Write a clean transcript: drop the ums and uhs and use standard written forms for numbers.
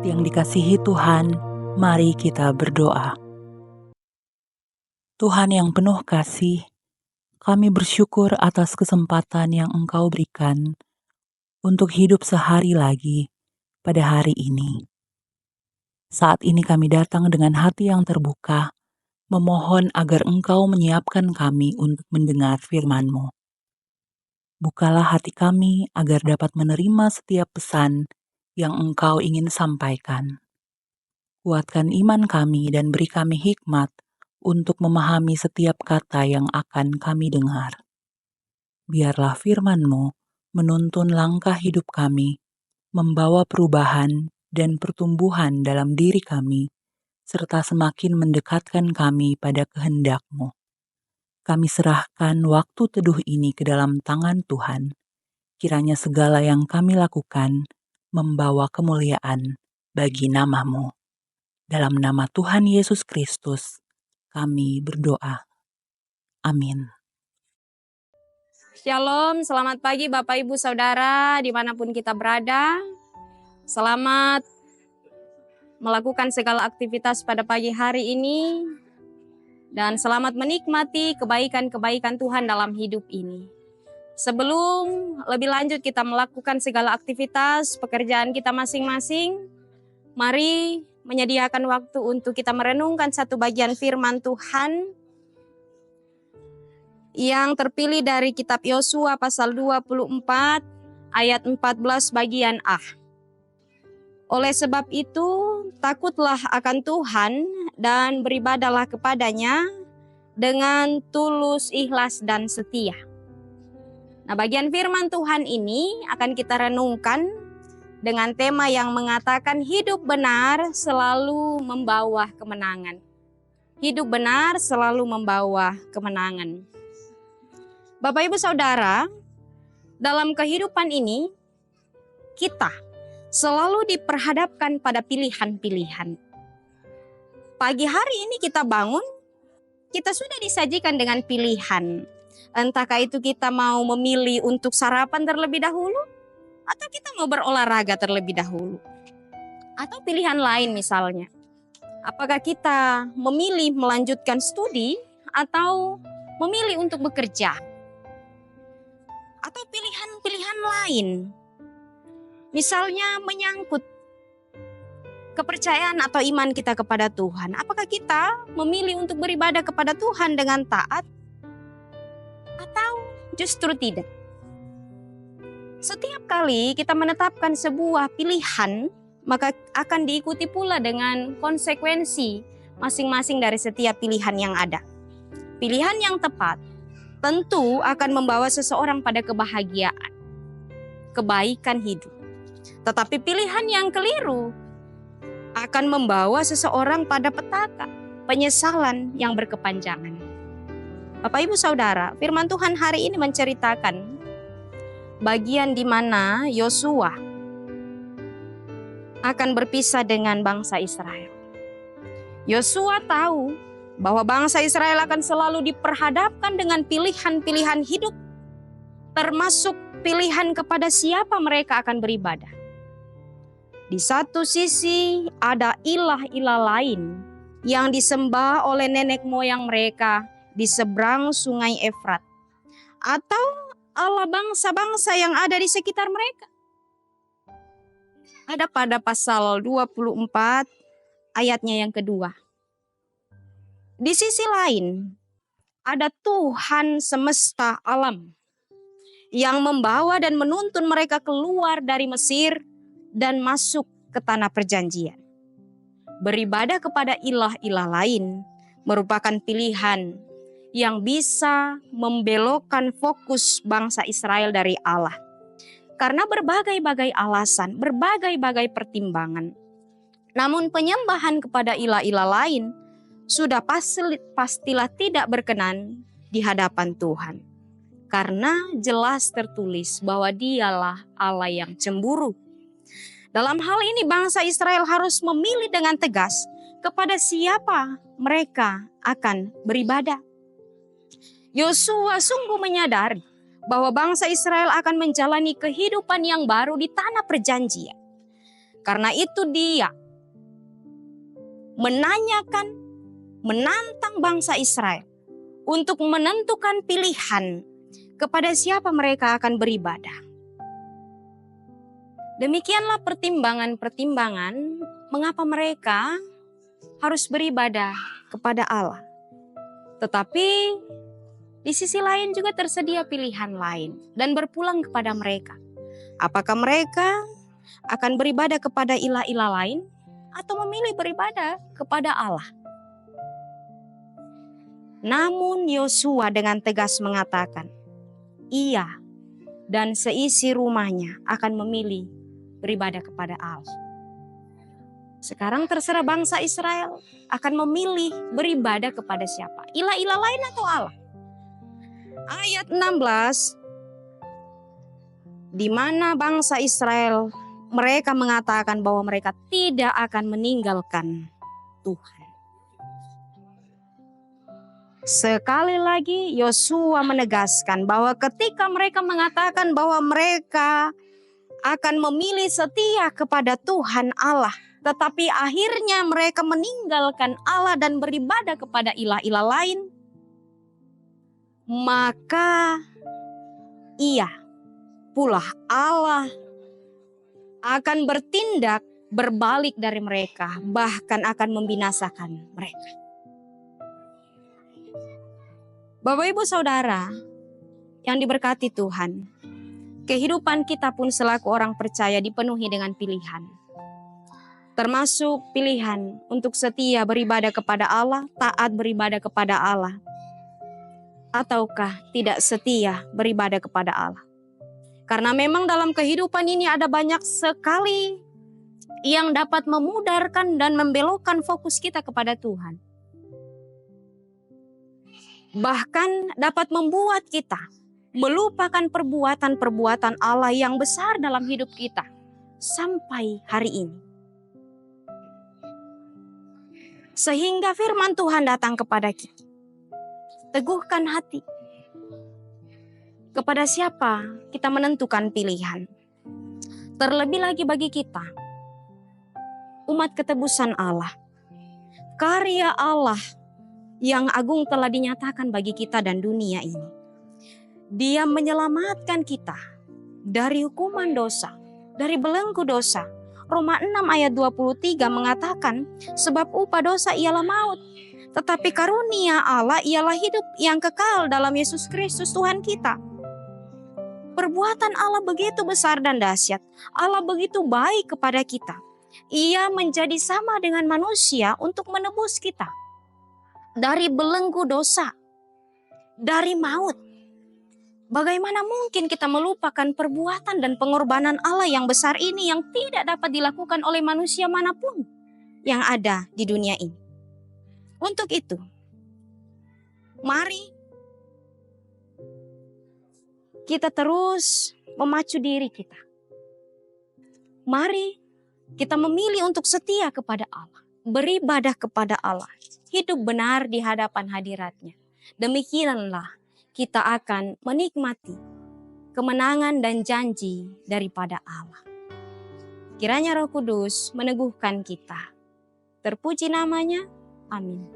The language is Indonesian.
Jemaat yang dikasihi Tuhan, mari kita berdoa. Tuhan yang penuh kasih, kami bersyukur atas kesempatan yang Engkau berikan untuk hidup sehari lagi pada hari ini. Saat ini kami datang dengan hati yang terbuka, memohon agar Engkau menyiapkan kami untuk mendengar firman-Mu. Bukalah hati kami agar dapat menerima setiap pesan yang Engkau ingin sampaikan. Kuatkan iman kami dan beri kami hikmat untuk memahami setiap kata yang akan kami dengar. Biarlah firman-Mu menuntun langkah hidup kami, membawa perubahan dan pertumbuhan dalam diri kami, serta semakin mendekatkan kami pada kehendak-Mu. Kami serahkan waktu teduh ini ke dalam tangan Tuhan. Kiranya segala yang kami lakukan membawa kemuliaan bagi nama-Mu. Dalam nama Tuhan Yesus Kristus, kami berdoa. Amin. Shalom, selamat pagi Bapak Ibu Saudara dimanapun kita berada. Selamat melakukan segala aktivitas pada pagi hari ini. Dan selamat menikmati kebaikan-kebaikan Tuhan dalam hidup ini. Sebelum lebih lanjut kita melakukan segala aktivitas pekerjaan kita masing-masing, mari menyediakan waktu untuk kita merenungkan satu bagian firman Tuhan yang terpilih dari kitab Yosua pasal 24 ayat 14 bagian A. Oleh sebab itu, takutlah akan Tuhan dan beribadahlah kepadanya dengan tulus, ikhlas, dan setia. Nah, bagian firman Tuhan ini akan kita renungkan dengan tema yang mengatakan hidup benar selalu membawa kemenangan. Hidup benar selalu membawa kemenangan. Bapak Ibu Saudara, dalam kehidupan ini kita selalu diperhadapkan pada pilihan-pilihan. Pagi hari ini kita bangun, kita sudah disajikan dengan pilihan. Entahkah itu kita mau memilih untuk sarapan terlebih dahulu, atau kita mau berolahraga terlebih dahulu. Atau pilihan lain misalnya. Apakah kita memilih melanjutkan studi atau memilih untuk bekerja. Atau pilihan-pilihan lain. Misalnya menyangkut kepercayaan atau iman kita kepada Tuhan. Apakah kita memilih untuk beribadah kepada Tuhan dengan taat atau justru tidak? Setiap kali kita menetapkan sebuah pilihan, maka akan diikuti pula dengan konsekuensi masing-masing dari setiap pilihan yang ada. Pilihan yang tepat tentu akan membawa seseorang pada kebahagiaan, kebaikan hidup. Tetapi pilihan yang keliru akan membawa seseorang pada petaka, penyesalan yang berkepanjangan. Bapak Ibu Saudara, firman Tuhan hari ini menceritakan bagian di mana Yosua akan berpisah dengan bangsa Israel. Yosua tahu bahwa bangsa Israel akan selalu diperhadapkan dengan pilihan-pilihan hidup, termasuk pilihan kepada siapa mereka akan beribadah. Di satu sisi ada ilah-ilah lain yang disembah oleh nenek moyang mereka di seberang sungai Efrat, atau Allah bangsa-bangsa yang ada di sekitar mereka. Ada pada pasal 24 ayatnya yang kedua. Di sisi lain ada Tuhan semesta alam yang membawa dan menuntun mereka keluar dari Mesir dan masuk ke tanah perjanjian. Beribadah kepada ilah-ilah lain merupakan pilihan yang bisa membelokkan fokus bangsa Israel dari Allah. Karena berbagai-bagai alasan, berbagai-bagai pertimbangan. Namun penyembahan kepada ilah-ilah lain sudah pastilah tidak berkenan di hadapan Tuhan. Karena jelas tertulis bahwa Dialah Allah yang cemburu. Dalam hal ini bangsa Israel harus memilih dengan tegas kepada siapa mereka akan beribadah. Yosua sungguh menyadari bahwa bangsa Israel akan menjalani kehidupan yang baru di tanah perjanjian. Karena itu dia menantang bangsa Israel untuk menentukan pilihan kepada siapa mereka akan beribadah. Demikianlah pertimbangan-pertimbangan mengapa mereka harus beribadah kepada Allah. Tetapi di sisi lain juga tersedia pilihan lain dan berpulang kepada mereka. Apakah mereka akan beribadah kepada ilah-ilah lain atau memilih beribadah kepada Allah? Namun Yosua dengan tegas mengatakan, ia dan seisi rumahnya akan memilih beribadah kepada Allah. Sekarang terserah bangsa Israel akan memilih beribadah kepada siapa? Ilah-ilah lain atau Allah? Ayat 16, di mana bangsa Israel mereka mengatakan bahwa mereka tidak akan meninggalkan Tuhan. Sekali lagi Yosua menegaskan bahwa ketika mereka mengatakan bahwa mereka akan memilih setia kepada Tuhan Allah, tetapi akhirnya mereka meninggalkan Allah dan beribadah kepada ilah-ilah lain, maka ia pula Allah akan bertindak berbalik dari mereka, bahkan akan membinasakan mereka. Bapak Ibu Saudara yang diberkati Tuhan, kehidupan kita pun selaku orang percaya dipenuhi dengan pilihan. Termasuk pilihan untuk setia beribadah kepada Allah, taat beribadah kepada Allah, ataukah tidak setia beribadah kepada Allah. Karena memang dalam kehidupan ini ada banyak sekali yang dapat memudarkan dan membelokkan fokus kita kepada Tuhan. Bahkan dapat membuat kita melupakan perbuatan-perbuatan Allah yang besar dalam hidup kita sampai hari ini. Sehingga firman Tuhan datang kepada kita. Teguhkan hati. Kepada siapa kita menentukan pilihan. Terlebih lagi bagi kita, umat ketebusan Allah. Karya Allah yang agung telah dinyatakan bagi kita dan dunia ini. Dia menyelamatkan kita dari hukuman dosa, dari belenggu dosa. Roma 6 ayat 23 mengatakan, sebab upah dosa ialah maut, tetapi karunia Allah ialah hidup yang kekal dalam Yesus Kristus Tuhan kita. Perbuatan Allah begitu besar dan dahsyat. Allah begitu baik kepada kita. Ia menjadi sama dengan manusia untuk menebus kita dari belenggu dosa, dari maut. Bagaimana mungkin kita melupakan perbuatan dan pengorbanan Allah yang besar ini yang tidak dapat dilakukan oleh manusia manapun yang ada di dunia ini. Untuk itu, mari kita terus memacu diri kita. Mari kita memilih untuk setia kepada Allah, beribadah kepada Allah, hidup benar di hadapan hadirat-Nya. Demikianlah kita akan menikmati kemenangan dan janji daripada Allah. Kiranya Roh Kudus meneguhkan kita. Terpuji namanya. Amin.